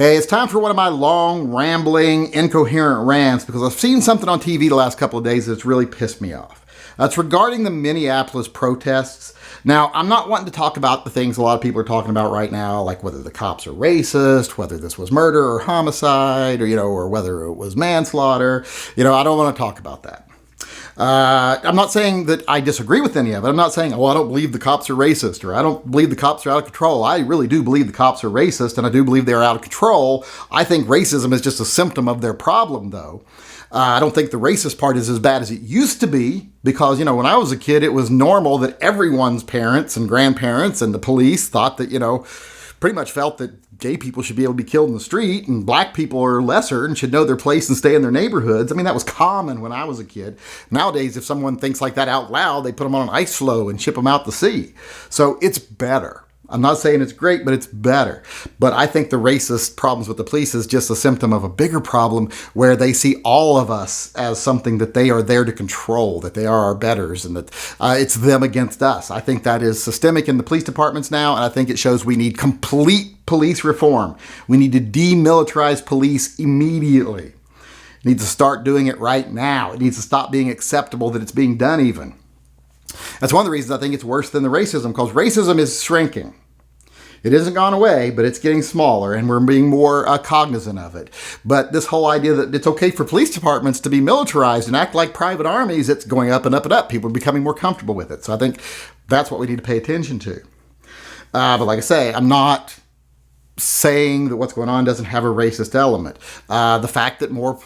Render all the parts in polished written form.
Hey, it's time for one of my long, rambling, incoherent rants because I've seen something on TV the last couple of days that's really pissed me off. It's regarding the Minneapolis protests. Now, I'm not wanting to talk about the things a lot of people are talking about right now, like whether the cops are racist, whether this was murder or homicide, or whether it was manslaughter. I don't want to talk about that. I'm not saying that I disagree with any of it. I'm not saying, I don't believe the cops are racist, or I don't believe the cops are out of control. I really do believe the cops are racist, and I do believe they're out of control. I think racism is just a symptom of their problem, though. I don't think the racist part is as bad as it used to be, because, when I was a kid, it was normal that everyone's parents and grandparents and the police thought that, pretty much felt that gay people should be able to be killed in the street and black people are lesser and should know their place and stay in their neighborhoods. I mean, that was common when I was a kid. Nowadays, if someone thinks like that out loud, they put them on an ice floe and ship them out to sea. So it's better. I'm not saying it's great, but it's better. But I think the racist problems with the police is just a symptom of a bigger problem where they see all of us as something that they are there to control, that they are our betters, and that it's them against us. I think that is systemic in the police departments now, and I think it shows we need complete police reform. We need to demilitarize police immediately. We need to start doing it right now. It needs to stop being acceptable that it's being done even. That's one of the reasons I think it's worse than the racism, because racism is shrinking. It hasn't gone away, but it's getting smaller, and we're being more cognizant of it. But this whole idea that it's okay for police departments to be militarized and act like private armies, it's going up and up and up. People are becoming more comfortable with it. So I think that's what we need to pay attention to. But like I say, I'm not saying that what's going on doesn't have a racist element. The fact that more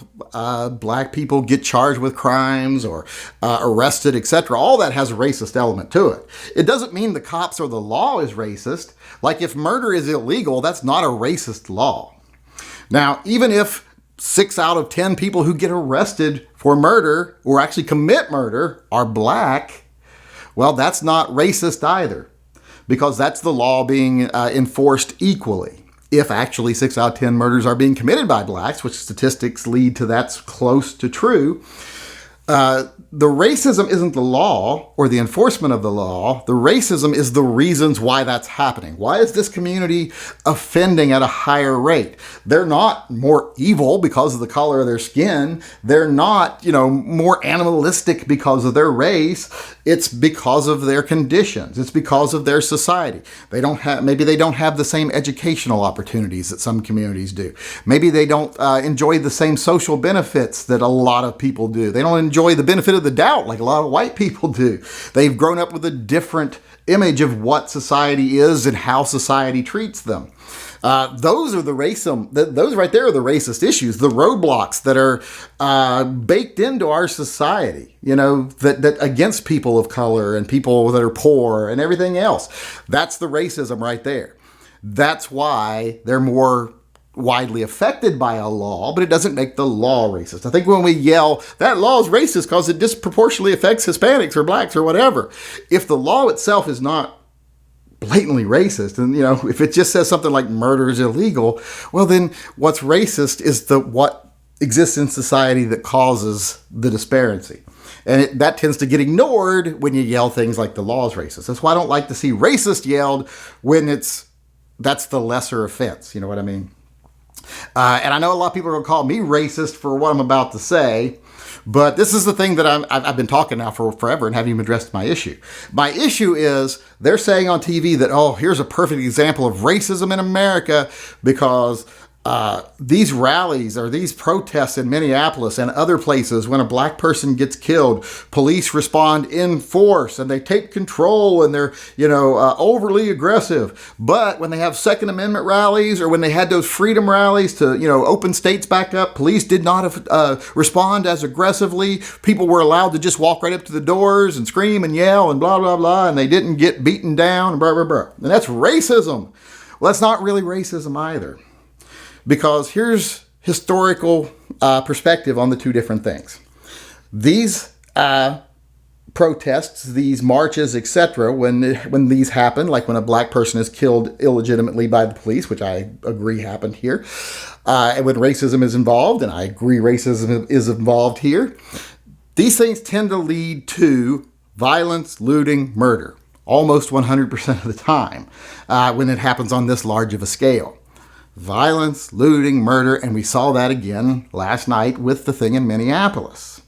black people get charged with crimes or arrested, etc., all that has a racist element to it. It doesn't mean the cops or the law is racist. Like if murder is illegal, that's not a racist law. Now, even if 6 out of 10 people who get arrested for murder or actually commit murder are black, well, that's not racist either, because that's the law being enforced equally. If actually 6 out of 10 murders are being committed by blacks, which statistics lead to that's close to true, the racism isn't the law or the enforcement of the law. The racism is the reasons why that's happening. Why is this community offending at a higher rate? They're not more evil because of the color of their skin. They're not, more animalistic because of their race. It's because of their conditions. It's because of their society. Maybe they don't have the same educational opportunities that some communities do. Maybe they don't enjoy the same social benefits that a lot of people do. They don't enjoy the benefit of the doubt like a lot of white people do. They've grown up with a different image of what society is and how society treats them. Those are the racism. Those right there are the racist issues, the roadblocks that are baked into our society, that against people of color and people that are poor and everything else. That's the racism right there. That's why they're more widely affected by a law, but it doesn't make the law racist. I think when we yell, that law is racist because it disproportionately affects Hispanics or blacks or whatever, if the law itself is not blatantly racist, and if it just says something like murder is illegal, well then what's racist is what exists in society that causes the disparity. And that tends to get ignored when you yell things like the law is racist. That's why I don't like to see racist yelled when that's the lesser offense. You know what I mean? And I know a lot of people are going to call me racist for what I'm about to say, but this is the thing that I've been talking now for forever and haven't even addressed my issue. My issue is they're saying on TV that, here's a perfect example of racism in America because these rallies or these protests in Minneapolis and other places, when a black person gets killed, police respond in force and they take control and they're, overly aggressive. But when they have Second Amendment rallies or when they had those freedom rallies to, open states back up, police did not respond as aggressively. People were allowed to just walk right up to the doors and scream and yell and blah, blah, blah, and they didn't get beaten down and blah, blah, blah. And that's racism. Well, that's not really racism either. Because here's historical perspective on the two different things. These protests, these marches, etc., when these happen, like when a black person is killed illegitimately by the police, which I agree happened here, and when racism is involved, and I agree racism is involved here, these things tend to lead to violence, looting, murder, almost 100% of the time when it happens on this large of a scale. Violence, looting, murder, and we saw that again last night with the thing in Minneapolis.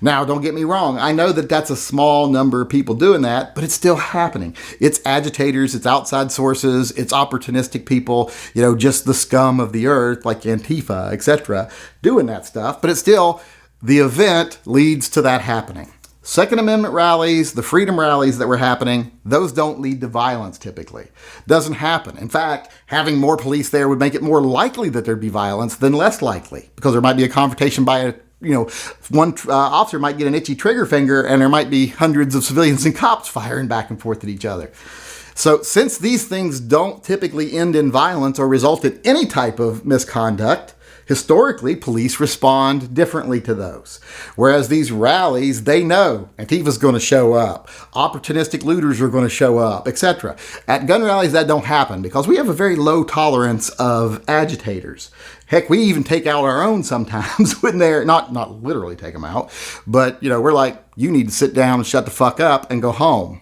Now, don't get me wrong. I know that that's a small number of people doing that, but it's still happening. It's agitators, it's outside sources, it's opportunistic people, just the scum of the earth, like Antifa, etc., doing that stuff. But it's still, the event leads to that happening. Second Amendment rallies, the freedom rallies that were happening, those don't lead to violence typically. Doesn't happen. In fact, having more police there would make it more likely that there'd be violence than less likely, because there might be a confrontation by one officer might get an itchy trigger finger and there might be hundreds of civilians and cops firing back and forth at each other. So since these things don't typically end in violence or result in any type of misconduct, historically, police respond differently to those. Whereas these rallies, they know Antifa's going to show up, opportunistic looters are going to show up, etc. At gun rallies, that don't happen because we have a very low tolerance of agitators. Heck, we even take out our own sometimes when they're not literally take them out, but we're like, you need to sit down and shut the fuck up and go home,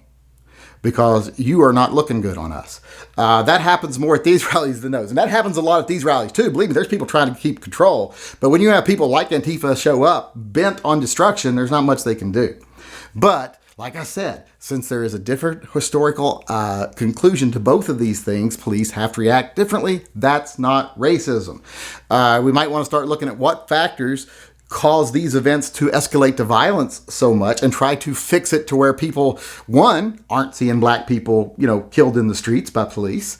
because you are not looking good on us. That happens more at these rallies than those. And that happens a lot at these rallies too. Believe me, there's people trying to keep control. But when you have people like Antifa show up bent on destruction, there's not much they can do. But like I said, since there is a different historical conclusion to both of these things, police have to react differently. That's not racism. We might want to start looking at what factors cause these events to escalate to violence so much and try to fix it to where people, one, aren't seeing black people, killed in the streets by police.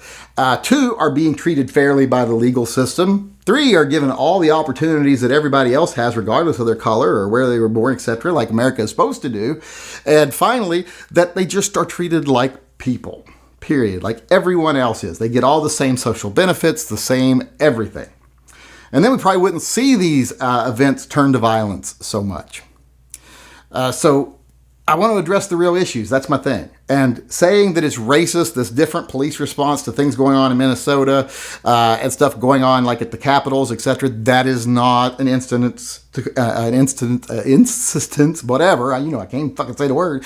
Two, are being treated fairly by the legal system. Three, are given all the opportunities that everybody else has, regardless of their color or where they were born, etc., like America is supposed to do. And finally, that they just are treated like people, period, like everyone else is. They get all the same social benefits, the same everything. And then we probably wouldn't see these events turn to violence so much. So I want to address the real issues. That's my thing. And saying that it's racist, this different police response to things going on in Minnesota and stuff going on like at the Capitals, etc., that is not an instance, whatever. I can't even fucking say the word.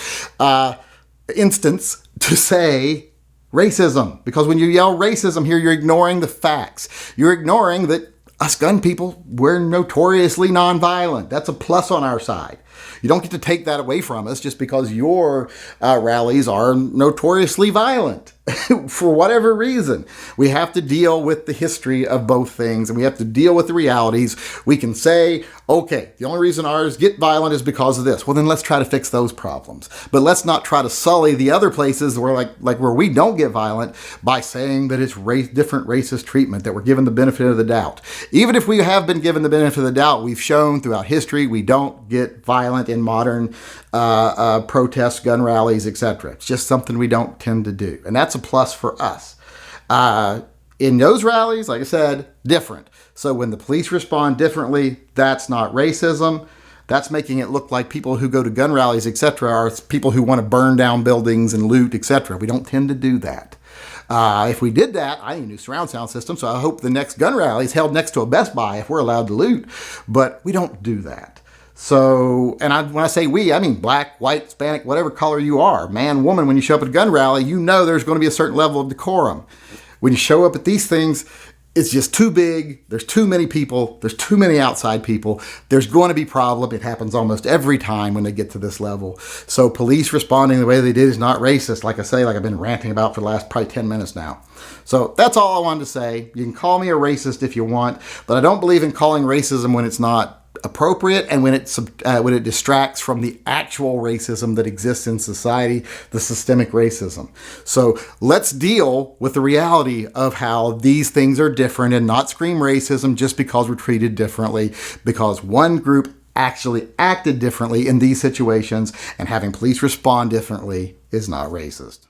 Instance to say racism. Because when you yell racism here, you're ignoring the facts. You're ignoring that us gun people, we're notoriously nonviolent. That's a plus on our side. You don't get to take that away from us just because your rallies are notoriously violent for whatever reason. We have to deal with the history of both things, and we have to deal with the realities. We can say, okay, the only reason ours get violent is because of this. Well, then let's try to fix those problems. But let's not try to sully the other places where where we don't get violent by saying that it's different racist treatment, that we're given the benefit of the doubt. Even if we have been given the benefit of the doubt, we've shown throughout history we don't get violent in modern protests, gun rallies, etc. It's just something we don't tend to do. And that's a plus for us. In those rallies, like I said, different. So when the police respond differently, that's not racism. That's making it look like people who go to gun rallies, etc., are people who want to burn down buildings and loot, etc. We don't tend to do that. If we did that, I need a new surround sound system, so I hope the next gun rally is held next to a Best Buy if we're allowed to loot. But we don't do that. So, and when I say we, I mean black, white, Hispanic, whatever color you are, man, woman. When you show up at a gun rally, there's going to be a certain level of decorum. When you show up at these things, it's just too big. There's too many people. There's too many outside people. There's going to be problem. It happens almost every time when they get to this level. So police responding the way they did is not racist. Like I've been ranting about for the last probably 10 minutes now. So that's all I wanted to say. You can call me a racist if you want, but I don't believe in calling racism when it's not appropriate and when it distracts from the actual racism that exists in society, the systemic racism. So let's deal with the reality of how these things are different and not scream racism just because we're treated differently, because one group actually acted differently in these situations, and having police respond differently is not racist.